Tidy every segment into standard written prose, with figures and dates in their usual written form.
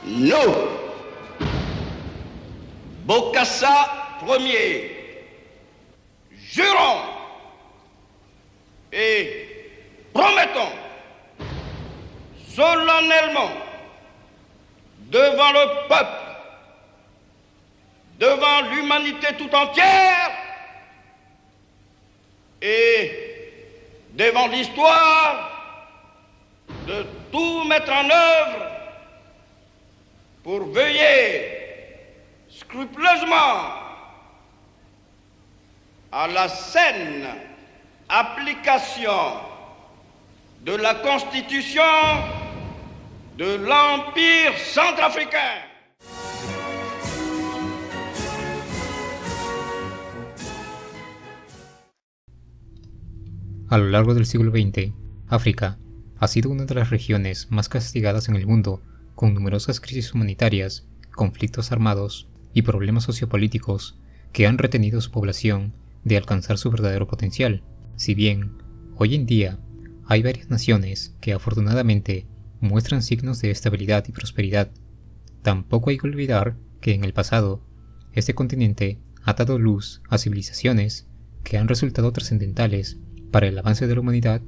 Nous, Bokassa Ier, jurons et promettons solennellement devant le peuple, devant l'humanité tout entière et devant l'histoire, de tout mettre en œuvre pour veiller scrupuleusement à la saine application de la Constitution de l'Empire centrafricain. A lo largo del siglo XX, África ha sido una de las regiones más castigadas en el mundo, con numerosas crisis humanitarias, conflictos armados y problemas sociopolíticos que han retenido a su población de alcanzar su verdadero potencial. Si bien, hoy en día, hay varias naciones que afortunadamente muestran signos de estabilidad y prosperidad, tampoco hay que olvidar que en el pasado, este continente ha dado luz a civilizaciones que han resultado trascendentales para el avance de la humanidad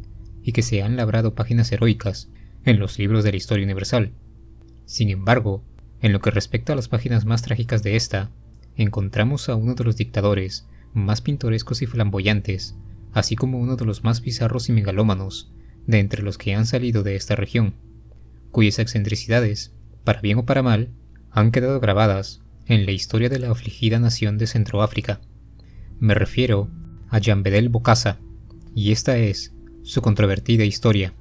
y que se han labrado páginas heroicas en los libros de la historia universal. Sin embargo, en lo que respecta a las páginas más trágicas de esta, encontramos a uno de los dictadores más pintorescos y flamboyantes, así como uno de los más bizarros y megalómanos de entre los que han salido de esta región, cuyas excentricidades, para bien o para mal, han quedado grabadas en la historia de la afligida nación de Centroáfrica. Me refiero a Jean Bedel Bokassa, y esta es su controvertida historia.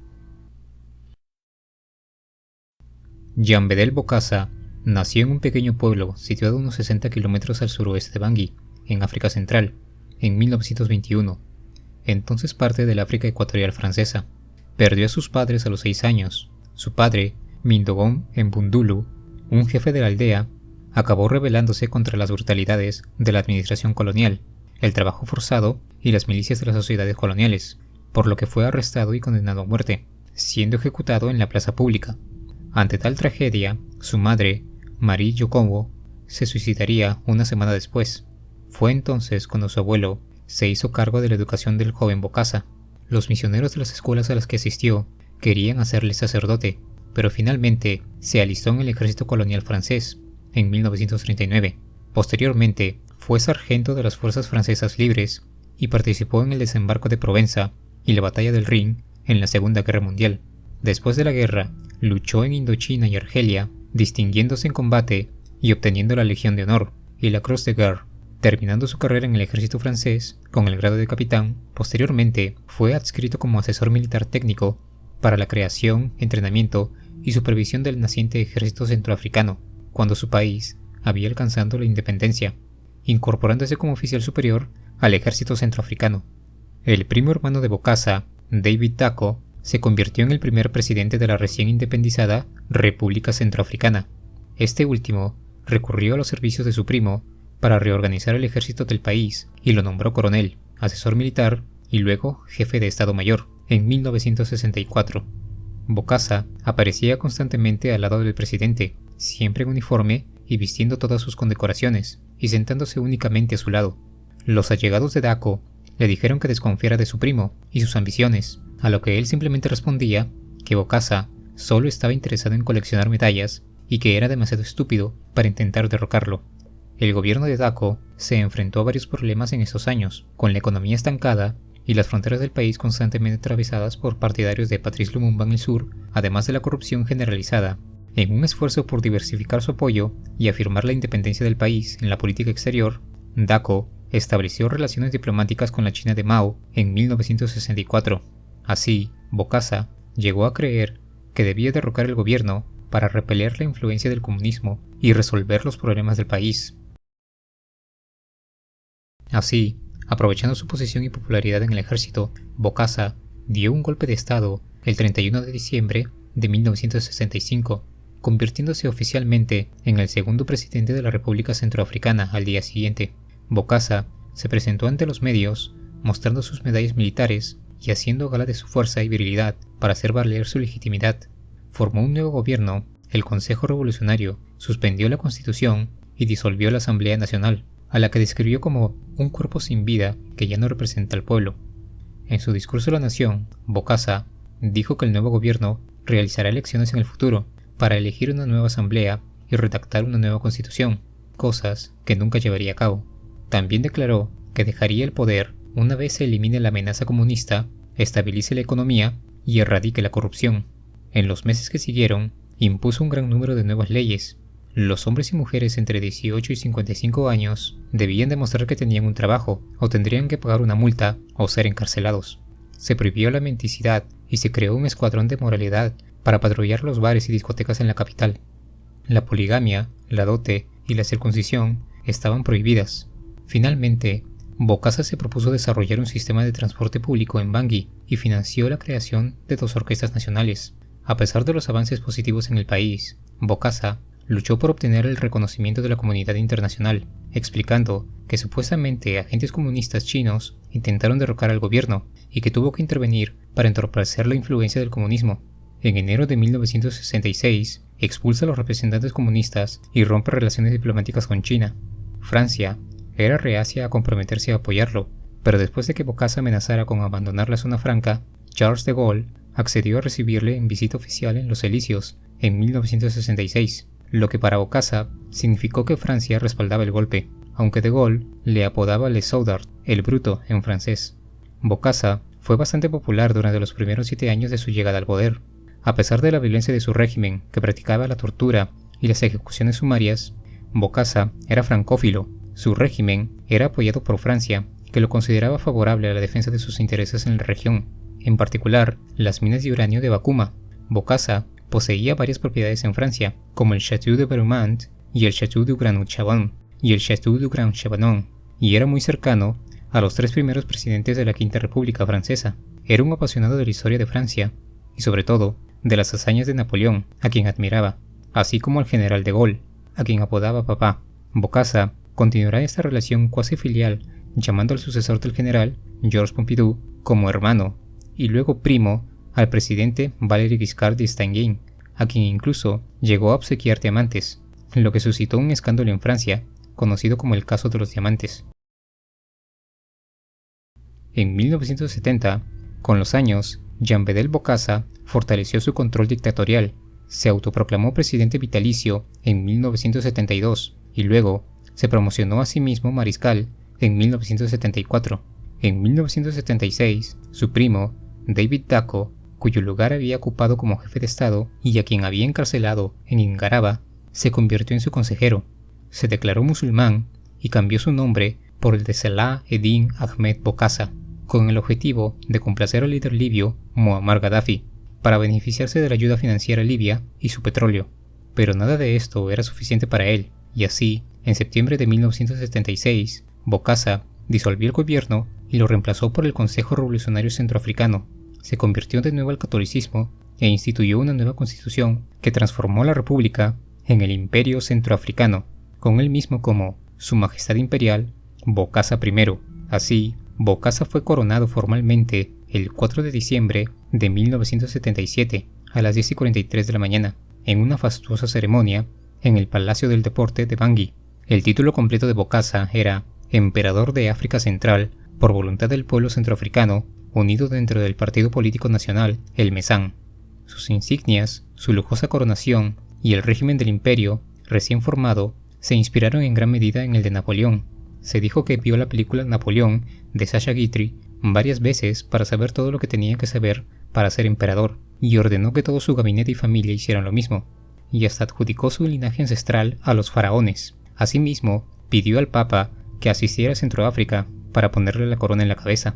Jean Bedel Bokassa nació en un pequeño pueblo situado a unos 60 kilómetros al suroeste de Bangui, en África Central, en 1921, entonces parte del África ecuatorial francesa. Perdió a sus padres a los 6 años. Su padre, Mindogon Mbundulu, un jefe de la aldea, acabó rebelándose contra las brutalidades de la administración colonial, el trabajo forzado y las milicias de las sociedades coloniales, por lo que fue arrestado y condenado a muerte, siendo ejecutado en la plaza pública. Ante tal tragedia, su madre, Marie Jokongo, se suicidaría una semana después. Fue entonces cuando su abuelo se hizo cargo de la educación del joven Bokassa. Los misioneros de las escuelas a las que asistió querían hacerle sacerdote, pero finalmente se alistó en el ejército colonial francés en 1939. Posteriormente, fue sargento de las fuerzas francesas libres y participó en el desembarco de Provenza y la batalla del Rin en la Segunda Guerra Mundial. Después de la guerra, luchó en Indochina y Argelia, distinguiéndose en combate y obteniendo la Legión de Honor y la Croix de Guerre. Terminando su carrera en el ejército francés con el grado de capitán, posteriormente fue adscrito como asesor militar técnico para la creación, entrenamiento y supervisión del naciente ejército centroafricano, cuando su país había alcanzado la independencia, incorporándose como oficial superior al ejército centroafricano. El primo hermano de Bokassa, David Dacko, se convirtió en el primer presidente de la recién independizada República Centroafricana. Este último recurrió a los servicios de su primo para reorganizar el ejército del país y lo nombró coronel, asesor militar y luego jefe de Estado Mayor en 1964. Bokassa aparecía constantemente al lado del presidente, siempre en uniforme y vistiendo todas sus condecoraciones, y sentándose únicamente a su lado. Los allegados de Dacko le dijeron que desconfiara de su primo y sus ambiciones, a lo que él simplemente respondía que Bokassa solo estaba interesado en coleccionar medallas y que era demasiado estúpido para intentar derrocarlo. El gobierno de Dacko se enfrentó a varios problemas en estos años, con la economía estancada y las fronteras del país constantemente atravesadas por partidarios de Patrice Lumumba en el sur, además de la corrupción generalizada. En un esfuerzo por diversificar su apoyo y afirmar la independencia del país en la política exterior, Dacko estableció relaciones diplomáticas con la China de Mao en 1964. Así, Bokassa llegó a creer que debía derrocar el gobierno para repeler la influencia del comunismo y resolver los problemas del país. Así, aprovechando su posición y popularidad en el ejército, Bokassa dio un golpe de estado el 31 de diciembre de 1965, convirtiéndose oficialmente en el segundo presidente de la República Centroafricana al día siguiente. Bokassa se presentó ante los medios, mostrando sus medallas militares y haciendo gala de su fuerza y virilidad para hacer valer su legitimidad. Formó un nuevo gobierno el Consejo Revolucionario suspendió la Constitución y disolvió la Asamblea Nacional, a la que describió como un cuerpo sin vida que ya no representa al pueblo. En su discurso a la nación, Bokassa dijo que el nuevo gobierno realizará elecciones en el futuro para elegir una nueva asamblea y redactar una nueva constitución, cosas que nunca llevaría a cabo. También declaró que dejaría el poder una vez se elimine la amenaza comunista, estabilice la economía y erradique la corrupción. En los meses que siguieron, impuso un gran número de nuevas leyes. Los hombres y mujeres entre 18 y 55 años debían demostrar que tenían un trabajo, o tendrían que pagar una multa o ser encarcelados. Se prohibió la mendicidad y se creó un escuadrón de moralidad para patrullar los bares y discotecas en la capital. La poligamia, la dote y la circuncisión estaban prohibidas. Finalmente, Bokassa se propuso desarrollar un sistema de transporte público en Bangui y financió la creación de 2 orquestas nacionales. A pesar de los avances positivos en el país, Bokassa luchó por obtener el reconocimiento de la comunidad internacional, explicando que supuestamente agentes comunistas chinos intentaron derrocar al gobierno y que tuvo que intervenir para entorpecer la influencia del comunismo. En enero de 1966, expulsa a los representantes comunistas y rompe relaciones diplomáticas con China. Francia era reacia a comprometerse a apoyarlo, pero después de que Bokassa amenazara con abandonar la zona franca, Charles de Gaulle accedió a recibirle en visita oficial en los Elíseos en 1966, lo que para Bokassa significó que Francia respaldaba el golpe, aunque de Gaulle le apodaba Le Soudard, el bruto en francés. Bokassa fue bastante popular durante los primeros 7 años de su llegada al poder. A pesar de la violencia de su régimen, que practicaba la tortura y las ejecuciones sumarias, Bokassa era francófilo. Su régimen era apoyado por Francia, que lo consideraba favorable a la defensa de sus intereses en la región, en particular las minas de uranio de Bacuma. Bokassa poseía varias propiedades en Francia, como el Château de Vermont y el Château du Grand Chabannon y el Château du Grand Chabannon, y era muy cercano a los 3 primeros presidentes de la Quinta República Francesa. Era un apasionado de la historia de Francia, y sobre todo de las hazañas de Napoleón, a quien admiraba, así como al general de Gaulle, a quien apodaba papá. Bokassa continuará esta relación cuasi filial, llamando al sucesor del general, Georges Pompidou, como hermano, y luego primo, al presidente Valéry Giscard d'Estaing, a quien incluso llegó a obsequiar diamantes, lo que suscitó un escándalo en Francia, conocido como el caso de los diamantes. En 1970, con los años, Jean-Bédel Bokassa fortaleció su control dictatorial, se autoproclamó presidente vitalicio en 1972 y luego se promocionó a sí mismo mariscal en 1974. En 1976, su primo, David Dacko, cuyo lugar había ocupado como jefe de Estado y a quien había encarcelado en Ingaraba, se convirtió en su consejero. Se declaró musulmán y cambió su nombre por el de Salah Eddin Ahmed Bokassa, con el objetivo de complacer al líder libio Muammar Gaddafi, para beneficiarse de la ayuda financiera a Libia y su petróleo. Pero nada de esto era suficiente para él, y así, en septiembre de 1976, Bokassa disolvió el gobierno y lo reemplazó por el Consejo Revolucionario Centroafricano. Se convirtió de nuevo al catolicismo e instituyó una nueva constitución que transformó la república en el Imperio Centroafricano, con él mismo como Su Majestad Imperial Bokassa I. Así, Bokassa fue coronado formalmente el 4 de diciembre de 1977 a las 10:43 de la mañana, en una fastuosa ceremonia en el Palacio del Deporte de Bangui. El título completo de Bokassa era Emperador de África Central por voluntad del pueblo centroafricano, unido dentro del Partido Político Nacional, el MESAN. Sus insignias, su lujosa coronación y el régimen del imperio, recién formado, se inspiraron en gran medida en el de Napoleón. Se dijo que vio la película Napoleón de Sacha Guitry varias veces para saber todo lo que tenía que saber para ser emperador, y ordenó que todo su gabinete y familia hicieran lo mismo, y hasta adjudicó su linaje ancestral a los faraones. Asimismo, pidió al Papa que asistiera a Centroáfrica para ponerle la corona en la cabeza.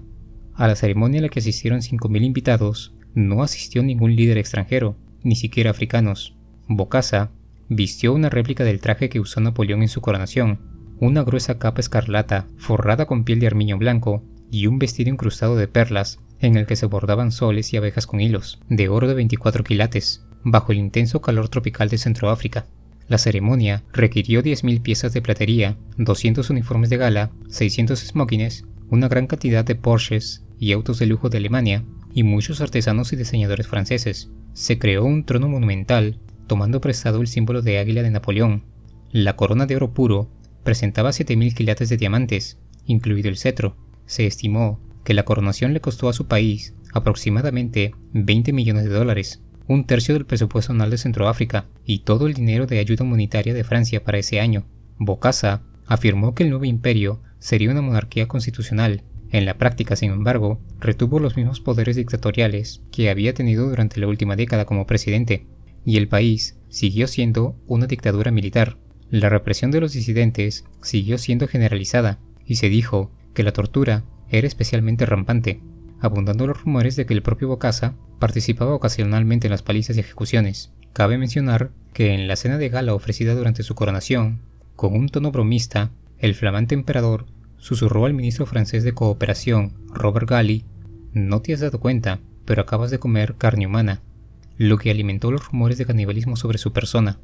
A la ceremonia a la que asistieron 5.000 invitados, no asistió ningún líder extranjero, ni siquiera africanos. Bokassa vistió una réplica del traje que usó Napoleón en su coronación, una gruesa capa escarlata forrada con piel de armiño blanco y un vestido incrustado de perlas en el que se bordaban soles y abejas con hilos, de oro de 24 quilates, bajo el intenso calor tropical de Centroáfrica. La ceremonia requirió 10.000 piezas de platería, 200 uniformes de gala, 600 smokings, una gran cantidad de Porsches y autos de lujo de Alemania, y muchos artesanos y diseñadores franceses. Se creó un trono monumental tomando prestado el símbolo de águila de Napoleón. La corona de oro puro presentaba 7.000 quilates de diamantes, incluido el cetro. Se estimó que la coronación le costó a su país aproximadamente 20 millones de dólares, un tercio del presupuesto anual de Centroáfrica y todo el dinero de ayuda humanitaria de Francia para ese año. Bokassa afirmó que el nuevo imperio sería una monarquía constitucional. En la práctica, sin embargo, retuvo los mismos poderes dictatoriales que había tenido durante la última década como presidente, y el país siguió siendo una dictadura militar. La represión de los disidentes siguió siendo generalizada, y se dijo que la tortura era especialmente rampante, abundando los rumores de que el propio Bokassa participaba ocasionalmente en las palizas y ejecuciones. Cabe mencionar que en la cena de gala ofrecida durante su coronación, con un tono bromista, el flamante emperador susurró al ministro francés de Cooperación, Robert Galli: «No te has dado cuenta, pero acabas de comer carne humana», lo que alimentó los rumores de canibalismo sobre su persona.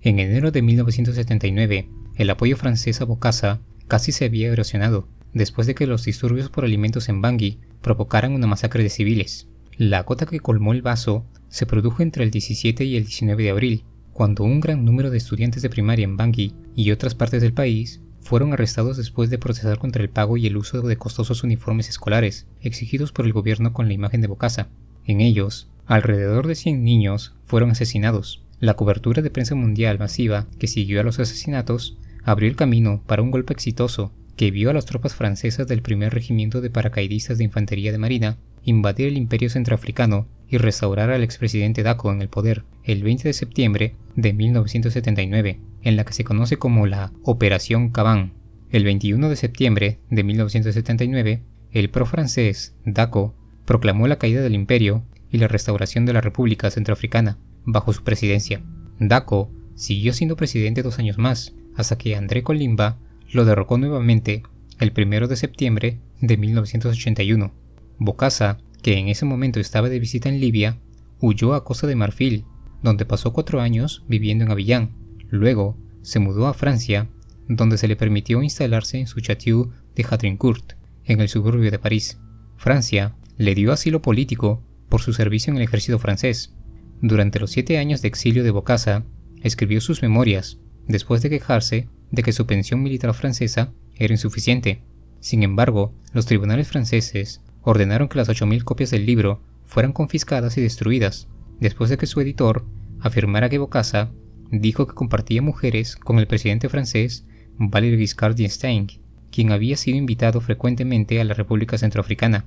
En enero de 1979, el apoyo francés a Bokassa casi se había erosionado, después de que los disturbios por alimentos en Bangui provocaran una masacre de civiles. La gota que colmó el vaso se produjo entre el 17 y el 19 de abril, cuando un gran número de estudiantes de primaria en Bangui y otras partes del país fueron arrestados después de protestar contra el pago y el uso de costosos uniformes escolares exigidos por el gobierno con la imagen de Bokassa. En ellos, alrededor de 100 niños fueron asesinados. La cobertura de prensa mundial masiva que siguió a los asesinatos abrió el camino para un golpe exitoso que vio a las tropas francesas del primer regimiento de paracaidistas de infantería de marina invadir el imperio centroafricano y restaurar al expresidente Dacko en el poder el 20 de septiembre de 1979, en la que se conoce como la Operación Caban. El 21 de septiembre de 1979, el pro-francés Dacko proclamó la caída del imperio y la restauración de la República Centroafricana bajo su presidencia. Dacko siguió siendo presidente 2 años más, hasta que André Colimba lo derrocó nuevamente el 1 de septiembre de 1981. Bokassa, que en ese momento estaba de visita en Libia, huyó a Costa de Marfil, donde pasó 4 años viviendo en Abiyán. Luego se mudó a Francia, donde se le permitió instalarse en su château de Hadrincourt, en el suburbio de París. Francia le dio asilo político por su servicio en el ejército francés. Durante los 7 años de exilio de Bokassa, escribió sus memorias, después de quejarse de que su pensión militar francesa era insuficiente. Sin embargo, los tribunales franceses ordenaron que las 8.000 copias del libro fueran confiscadas y destruidas, después de que su editor afirmara que Bokassa dijo que compartía mujeres con el presidente francés Valéry Giscard d'Estaing, quien había sido invitado frecuentemente a la República Centroafricana.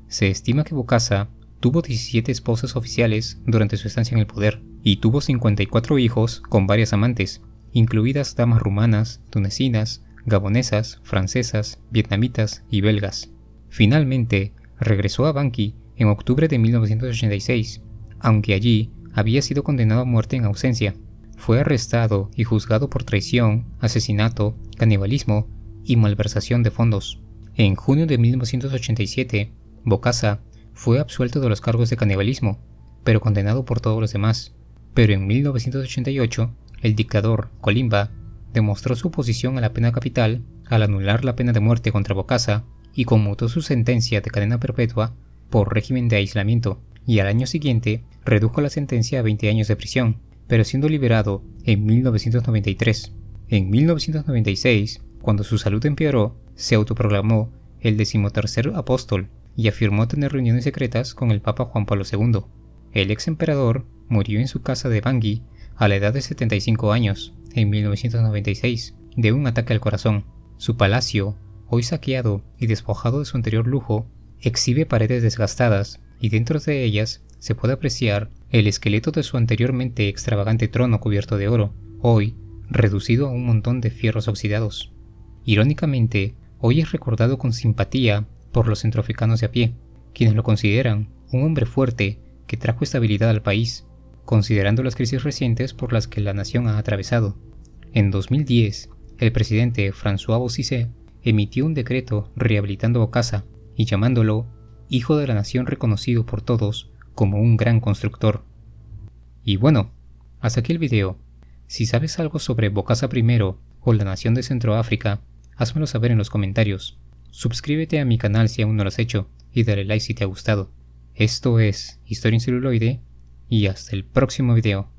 Se estima que Bokassa tuvo 17 esposas oficiales durante su estancia en el poder, y tuvo 54 hijos con varias amantes, incluidas damas rumanas, tunecinas, gabonesas, francesas, vietnamitas y belgas. Finalmente, regresó a Bangui en octubre de 1986, aunque allí había sido condenado a muerte en ausencia. Fue arrestado y juzgado por traición, asesinato, canibalismo y malversación de fondos. En junio de 1987, Bokassa fue absuelto de los cargos de canibalismo, pero condenado por todos los demás. Pero en 1988, el dictador Colimba demostró su oposición a la pena capital al anular la pena de muerte contra Bokassa y conmutó su sentencia de cadena perpetua por régimen de aislamiento, y al año siguiente redujo la sentencia a 20 años de prisión, pero siendo liberado en 1993. En 1996, cuando su salud empeoró, se autoproclamó el 13º apóstol y afirmó tener reuniones secretas con el Papa Juan Pablo II. El ex emperador murió en su casa de Bangui a la edad de 75 años, en 1996, de un ataque al corazón. Su palacio, hoy saqueado y despojado de su anterior lujo, exhibe paredes desgastadas y dentro de ellas se puede apreciar el esqueleto de su anteriormente extravagante trono cubierto de oro, hoy reducido a un montón de fierros oxidados. Irónicamente, hoy es recordado con simpatía por los centroafricanos de a pie, quienes lo consideran un hombre fuerte que trajo estabilidad al país, considerando las crisis recientes por las que la nación ha atravesado. En 2010, el presidente François Bozizé emitió un decreto rehabilitando Bokassa y llamándolo hijo de la nación reconocido por todos como un gran constructor. Y bueno, hasta aquí el video. Si sabes algo sobre Bokassa I o la nación de Centroáfrica, házmelo saber en los comentarios. Suscríbete a mi canal si aún no lo has hecho y dale like si te ha gustado. Esto es Historia en Celuloide y hasta el próximo video.